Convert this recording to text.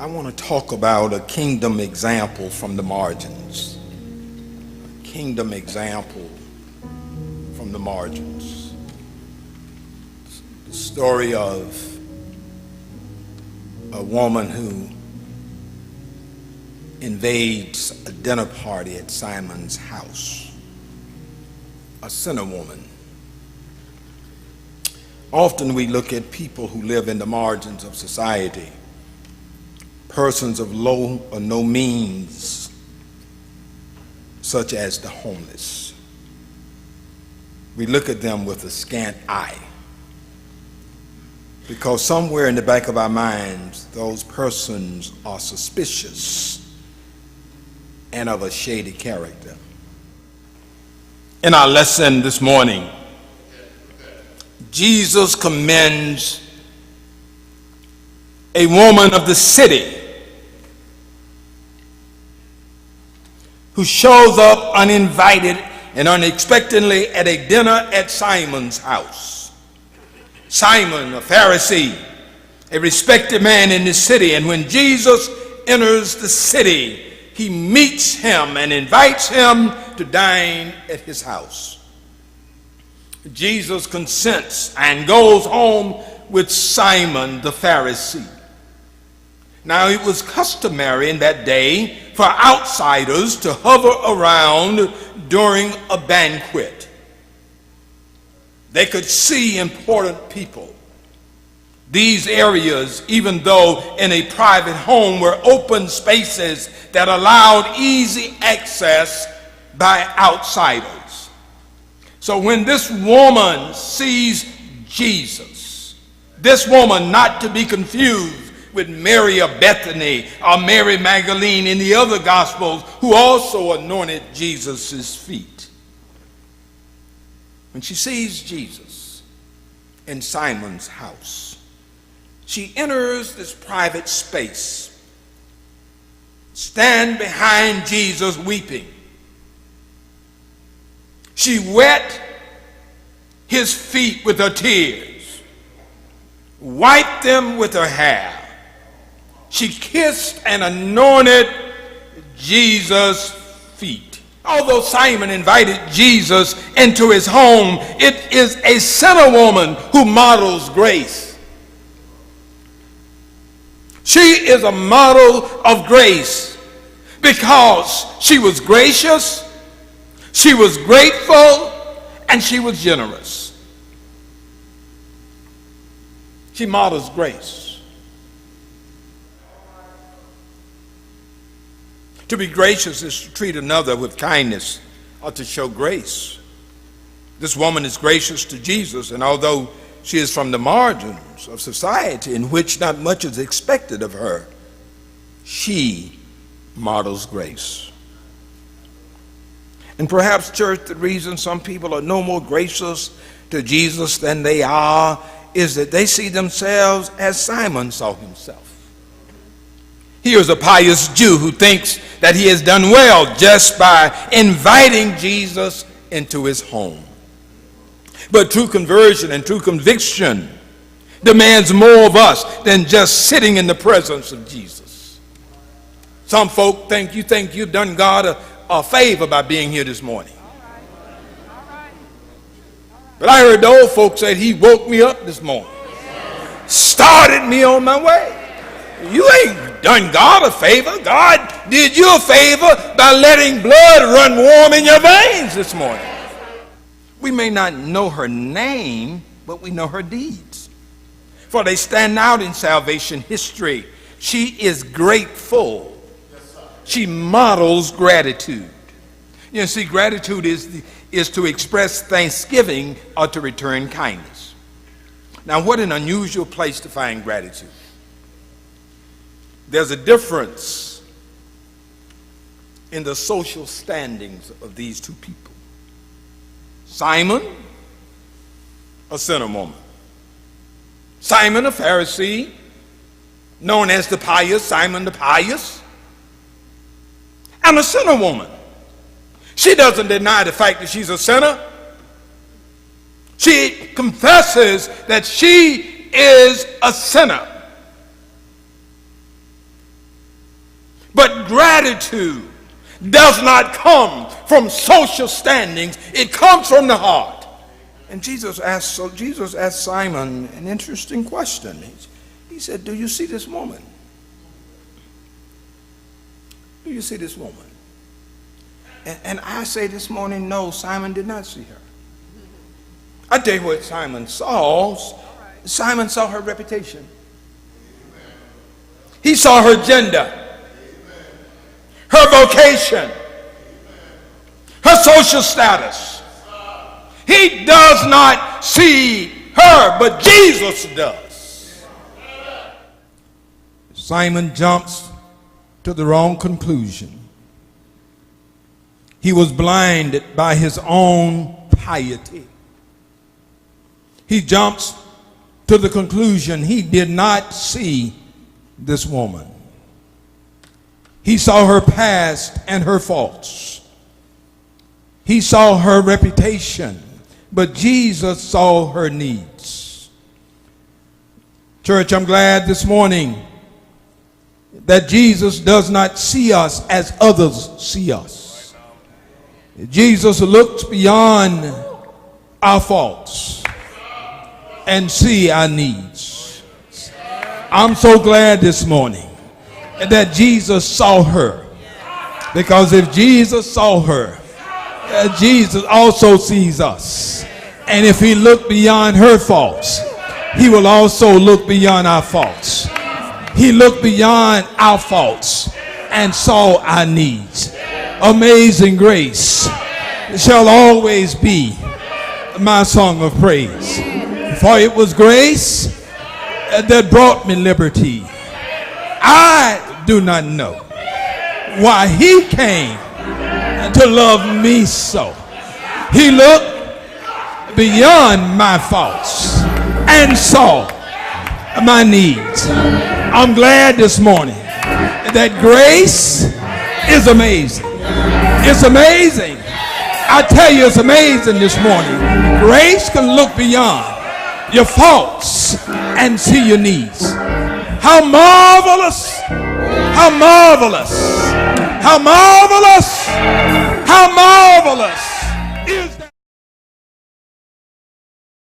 I want to talk about a kingdom example from the margins. A kingdom example from the margins. The story of a woman who invades a dinner party at Simon's house. A sinner woman. Often we look at people who live in the margins of society, persons of low or no means, such as the homeless. We look at them with a scant eye, because somewhere in the back of our minds, those persons are suspicious and of a shady character. In our lesson this morning, Jesus commends a woman of the city who shows up uninvited and unexpectedly at a dinner at Simon's house. Simon, a Pharisee, a respected man in the city, and when Jesus enters the city, he meets him and invites him to dine at his house. Jesus consents and goes home with Simon the Pharisee. Now, it was customary in that day for outsiders to hover around during a banquet. They could see important people. These areas, even though in a private home, were open spaces that allowed easy access by outsiders. So when this woman sees Jesus, this woman, not to be confused with Mary of Bethany or Mary Magdalene in the other Gospels, who also anointed Jesus' feet. When she sees Jesus in Simon's house, she enters this private space, stand behind Jesus weeping. She wet his feet with her tears, wiped them with her hair. She kissed and anointed Jesus' feet. Although Simon invited Jesus into his home, it is a sinner woman who models grace. She is a model of grace because she was gracious, she was grateful, and she was generous. She models grace. To be gracious is to treat another with kindness or to show grace. This woman is gracious to Jesus, and although she is from the margins of society in which not much is expected of her, she models grace. And perhaps, church, the reason some people are no more gracious to Jesus than they are is that they see themselves as Simon saw himself. Here's a pious Jew who thinks that he has done well just by inviting Jesus into his home. But true conversion and true conviction demands more of us than just sitting in the presence of Jesus. Some folk think you've done God a favor by being here this morning. But I heard the old folks say he woke me up this morning, started me on my way. You ain't done God a favor. God did you a favor by letting blood run warm in your veins this morning. We may not know her name, but we know her deeds, for they stand out in salvation history. She is grateful. She models gratitude. You see, gratitude is to express thanksgiving or to return kindness. Now, what an unusual place to find gratitude. There's a difference in the social standings of these two people. Simon, a sinner woman. Simon, a Pharisee, known as the pious, Simon the pious. And a sinner woman. She doesn't deny the fact that she's a sinner. She confesses that she is a sinner. But gratitude does not come from social standings. It comes from the heart. And Jesus asked Simon an interesting question. He said, do you see this woman? Do you see this woman? And I say this morning, no, Simon did not see her. I tell you what Simon saw. Simon saw her reputation. He saw her gender, her vocation, her social status. He does not see her, but Jesus does. Simon jumps to the wrong conclusion. He was blinded by his own piety. He jumps to the conclusion he did not see this woman. He saw her past and her faults. He saw her reputation, but Jesus saw her needs. Church, I'm glad this morning that Jesus does not see us as others see us. Jesus looks beyond our faults and see our needs. I'm so glad this morning that Jesus saw her, because if Jesus saw her, Jesus also sees us. And if he looked beyond her faults, he will also look beyond our faults. He looked beyond our faults and saw our needs. Amazing grace shall always be my song of praise. For it was grace that brought me liberty. I do not know why he came to love me so. He looked beyond my faults and saw my needs. I'm glad this morning that grace is amazing. It's amazing. I tell you, it's amazing this morning. Grace can look beyond your faults and see your needs. How marvelous, how marvelous, how marvelous, how marvelous